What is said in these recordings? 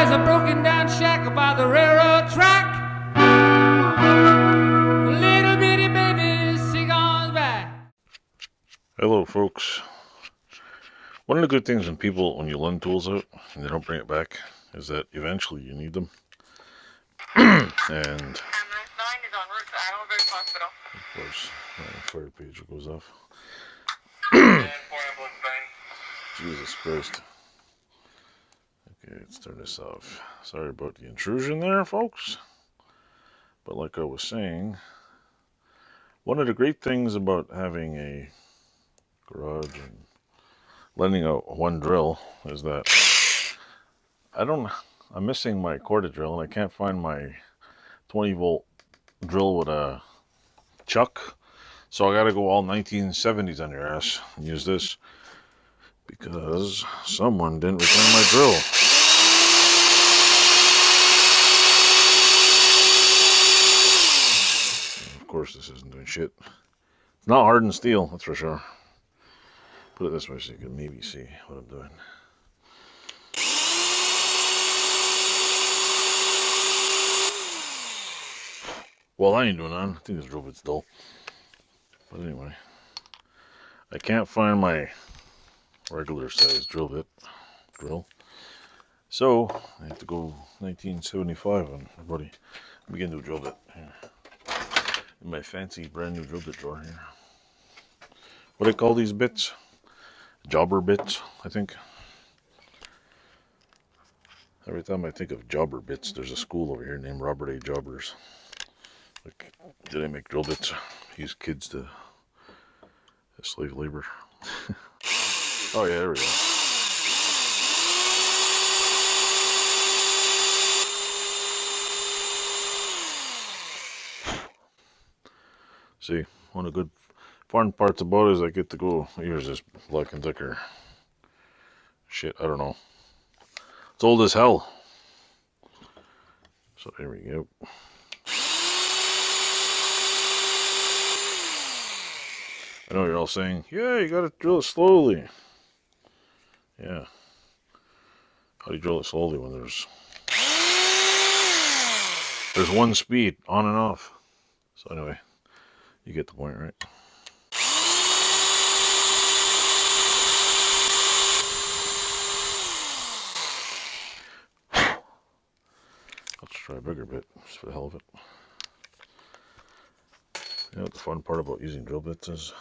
There's a broken down shack by the railroad track. Little bitty baby sing on back. Hello, folks. One of the good things when you lend tools out and they don't bring it back is that eventually you need them. And Ambulance 9 is en route to Heidelberg Hospital. of course, my fire page goes off. And 4 Ambulance 9. Jesus Christ. Okay, let's turn this off. Sorry about the intrusion there, folks. But like I was saying, one of the great things about having a garage and lending out one drill is that I'm missing my corded drill and I can't find my 20 volt drill with a chuck. So I gotta go all 1970s on your ass and use this because someone didn't return my drill. And of course this isn't doing shit. It's not hardened steel, that's for sure. Put it this way so you can maybe see what I'm doing. Well, I ain't doing none. I think this drill bit's dull. But anyway, I can't find my regular size drill. So I have to go 1975 on everybody. Begin to drill bit here. In my fancy brand new drill bit drawer here. What do they call these bits? Jobber bits, I think. Every time I think of jobber bits, there's a school over here named Robert A. Jobbers. Like, do they make drill bits? Use kids to slave labor. Oh yeah, there we go. See, one of the good fun parts about it is I get to go, here's this Black & Decker shit, I don't know. It's old as hell. So there we go. I know you're all saying, yeah, you gotta drill it slowly. Yeah. How do you drill it slowly when there's one speed, on and off? So anyway, you get the point, right? Let's try a bigger bit, just for the hell of it. You know what the fun part about using drill bits is?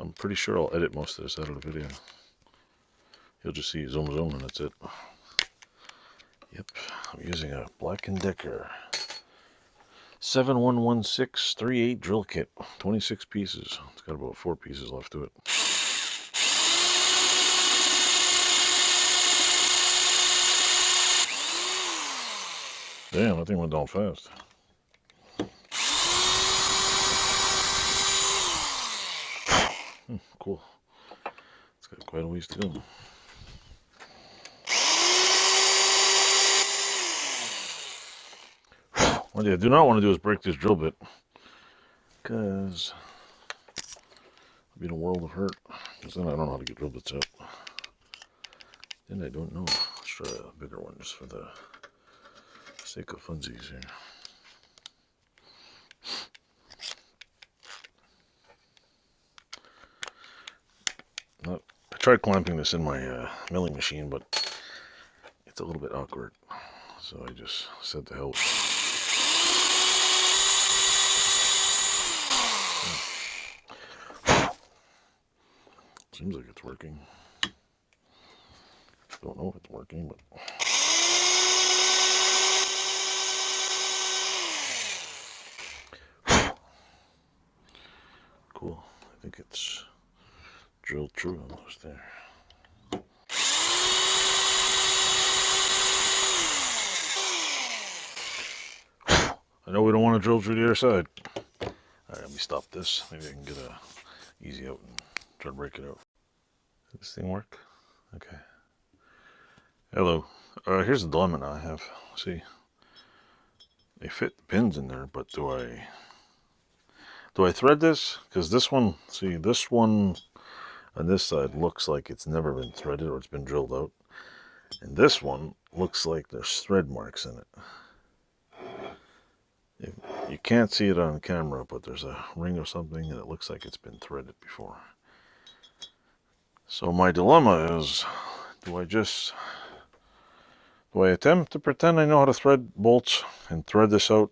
I'm pretty sure I'll edit most of this out of the video. You'll just see zoom and that's it. Yep, I'm using a Black & Decker 711638 drill kit, 26 pieces. It's got about 4 pieces left to it. Damn, that thing went down fast. Cool. It's got quite a ways to go. What I do not want to do is break this drill bit, because I'll be in a world of hurt. Because then I don't know how to get drill bits out. Then I don't know. Let's try a bigger one just for the sake of funsies here. I tried clamping this in my milling machine, but it's a little bit awkward. So I just said to hell with it. Seems like it's working. Don't know if it's working, but cool. I think it's drilled true almost there. I know we don't want to drill through the other side. Alright, let me stop this. Maybe I can get a easy out and try to break it out. Does this thing work? Okay. Hello. Here's the dilemma I have. See, they fit the pins in there, but do I thread this? Because this one, see, this one On this side looks like it's never been threaded or it's been drilled out. And this one looks like there's thread marks in it. You can't see it on camera, but there's a ring or something and it looks like it's been threaded before. So my dilemma is, do I attempt to pretend I know how to thread bolts and thread this out?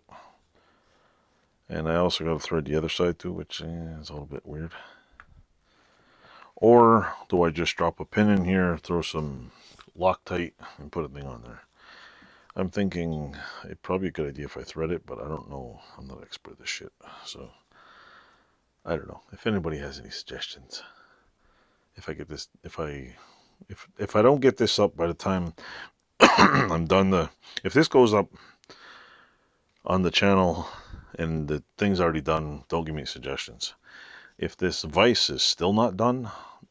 And I also got to thread the other side too, which is a little bit weird. Or do I just drop a pin in here, throw some Loctite, and put a thing on there? I'm thinking it'd probably be a good idea if I thread it, but I don't know. I'm not an expert at this shit. So, I don't know. If anybody has any suggestions. If I get this, if I don't get this up by the time I'm done if this goes up on the channel and the thing's already done, don't give me suggestions. If this vise is still not done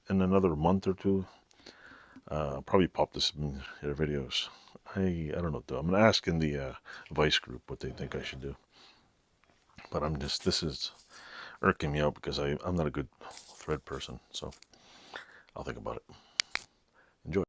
in another month or two, I'll probably pop this in their videos. I don't know what to do. I'm going to ask in the Vise group what they think I should do. But this is irking me out because I'm not a good thread person. So I'll think about it. Enjoy.